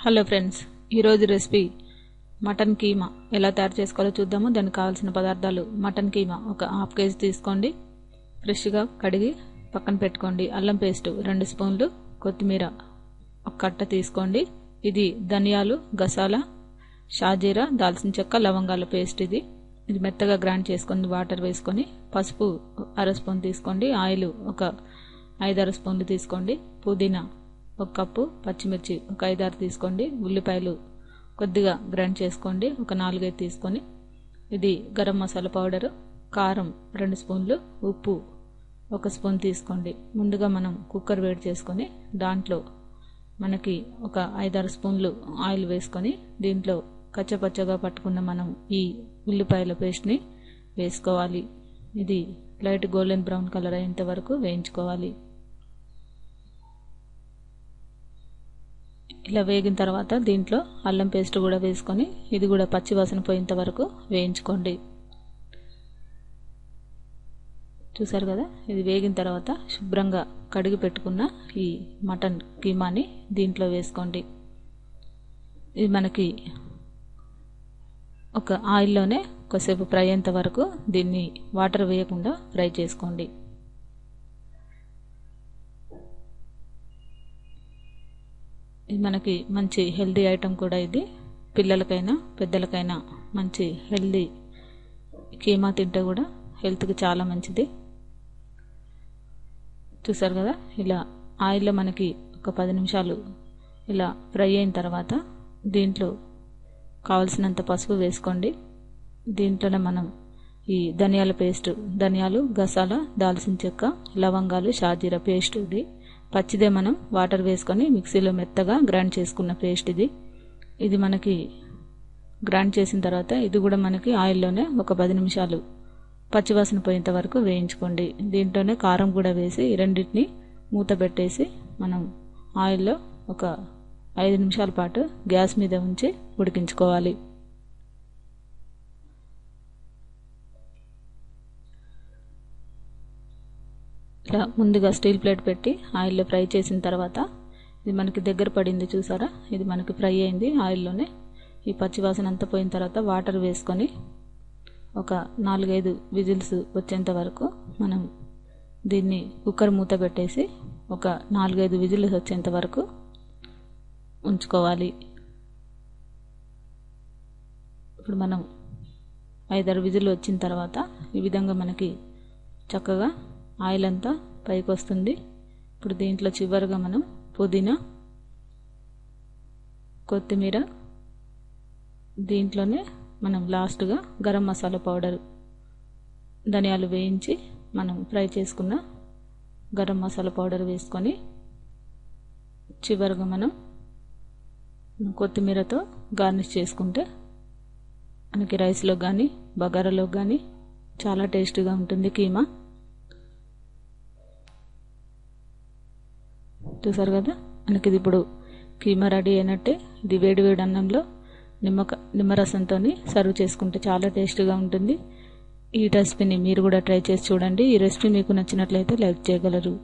Hello friends, ఈరోజు recipe mutton keema ఎలా తయారు చేసుకోవాలో చూద్దాము. దానికి కావాల్సిన పదార్థాలు: మటన్ కీమా ఒక హాఫ్ కేజీ తీసుకోండి, ఫ్రెష్గా కడిగి పక్కన పెట్టుకోండి. అల్లం పేస్ట్ 2 స్పూన్లు, కొత్తిమీర ఒక కట్ట తీసుకోండి. ఇది ధనియాలు, గసాల, షాజీరా, దాల్చిన చెక్క, లవంగాల పేస్ట్. ఇది మెత్తగా గ్రైండ్ చేసుకొని వాటర్ వేసుకొని, పసుపు 1/2 స్పూన్ తీసుకోండి, ఆయిల్ ఒక 5-6 స్పూన్లు తీసుకోండి, పుదీనా 1 కప్పు, పచ్చిమిర్చి ఒక 5-6 తీసుకోండి, ఉల్లిపాయలు కొద్దిగా గ్రైండ్ చేసుకోండి, ఒక 4-5 తీసుకొని, ఇది గరం మసాలా పౌడరు, కారం 2 స్పూన్లు, ఉప్పు 1 స్పూన్ తీసుకోండి. ముందుగా మనం కుక్కర్ వేడి చేసుకొని దాంట్లో మనకి ఒక 5-6 స్పూన్లు ఆయిల్ వేసుకొని దీంట్లో కచ్చపచ్చగా పట్టుకున్న మనం ఈ ఉల్లిపాయల పేస్ట్ని వేసుకోవాలి. ఇది లైట్ గోల్డెన్ బ్రౌన్ కలర్ అయ్యేంత వరకు వేయించుకోవాలి. ఇలా వేగిన తర్వాత దీంట్లో అల్లం పేస్ట్ కూడా వేసుకొని ఇది కూడా పచ్చి వాసన పోయేంత వరకు వేయించుకోండి. చూసారు కదా, ఇది వేగిన తర్వాత శుభ్రంగా కడిగి పెట్టుకున్న ఈ మటన్ కీమాని దీంట్లో వేసుకోండి. ఇది మనకి ఒక ఆయిల్లోనే కొద్దిసేపు ఫ్రై అయ్యేంత వరకు దీన్ని వాటర్ వేయకుండా ఫ్రై చేసుకోండి. ఇది మనకి మంచి హెల్దీ ఐటమ్ కూడా. ఇది పిల్లలకైనా పెద్దలకైనా మంచి హెల్దీ కీమా. తింటే కూడా హెల్త్కి చాలా మంచిది. చూసారు కదా, ఇలా ఆయిల్లో మనకి ఒక 10 నిమిషాలు ఇలా ఫ్రై అయిన తర్వాత దీంట్లో కావలసినంత పసుపు వేసుకోండి. దీంట్లోనే మనం ఈ ధనియాల పేస్ట్, ధనియాలు, గసాల, దాల్చిన చెక్క, లవంగాలు, షాజీరా పేస్ట్, ఇది పచ్చిదే మనం వాటర్ వేసుకొని మిక్సీలో మెత్తగా గ్రైండ్ చేసుకున్న పేస్ట్. ఇది మనకి గ్రైండ్ చేసిన తర్వాత ఇది కూడా మనకి ఆయిల్లోనే ఒక 10 నిమిషాలు పచ్చివాసన పోయేంత వరకు వేయించుకోండి. దీంట్లోనే కారం కూడా వేసి ఈ రెండింటిని మూత పెట్టేసి మనం ఆయిల్లో ఒక 5 నిమిషాల పాటు గ్యాస్ మీద ఉంచి ఉడికించుకోవాలి. ఇలా ముందుగా స్టీల్ ప్లేట్ పెట్టి ఆయిల్లో ఫ్రై చేసిన తర్వాత ఇది మనకి దగ్గర పడింది. చూసారా, ఇది మనకి ఫ్రై అయింది ఆయిల్లోనే. ఈ పచ్చివాసన అంతా పోయిన తర్వాత వాటర్ వేసుకొని ఒక 4-5 విజిల్స్ వచ్చేంత వరకు మనం దీన్ని కుక్కర్ మూత పెట్టేసి ఒక 4-5 విజిల్స్ వచ్చేంత వరకు ఉంచుకోవాలి. ఇప్పుడు మనం 5-6 విజిల్లు వచ్చిన తర్వాత ఈ విధంగా మనకి చక్కగా ఆయిల్ అంతా పైకి వస్తుంది. ఇప్పుడు దీంట్లో చివరిగా మనం పుదీనా, కొత్తిమీర, దీంట్లోనే మనం లాస్ట్గా గరం మసాలా పౌడర్, ధనియాలు వేయించి మనం ఫ్రై చేసుకున్న గరం మసాలా పౌడర్ వేసుకొని చివరిగా మనం కొత్తిమీరతో గార్నిష్ చేసుకుంటే మనకి రైస్లో కానీ బగారాలో కానీ చాలా టేస్టీగా ఉంటుంది కీమా. చూసారు కదా, మనకి ఇది ఇప్పుడు కీమా రెడీ అయినట్టే. ఇది వేడి వేడి అన్నంలో నిమ్మరసంతో సర్వ్ చేసుకుంటే చాలా టేస్టీగా ఉంటుంది. ఈ రెసిపీని మీరు కూడా ట్రై చేసి చూడండి. ఈ రెసిపీ మీకు నచ్చినట్లయితే లైక్ చేయగలరు.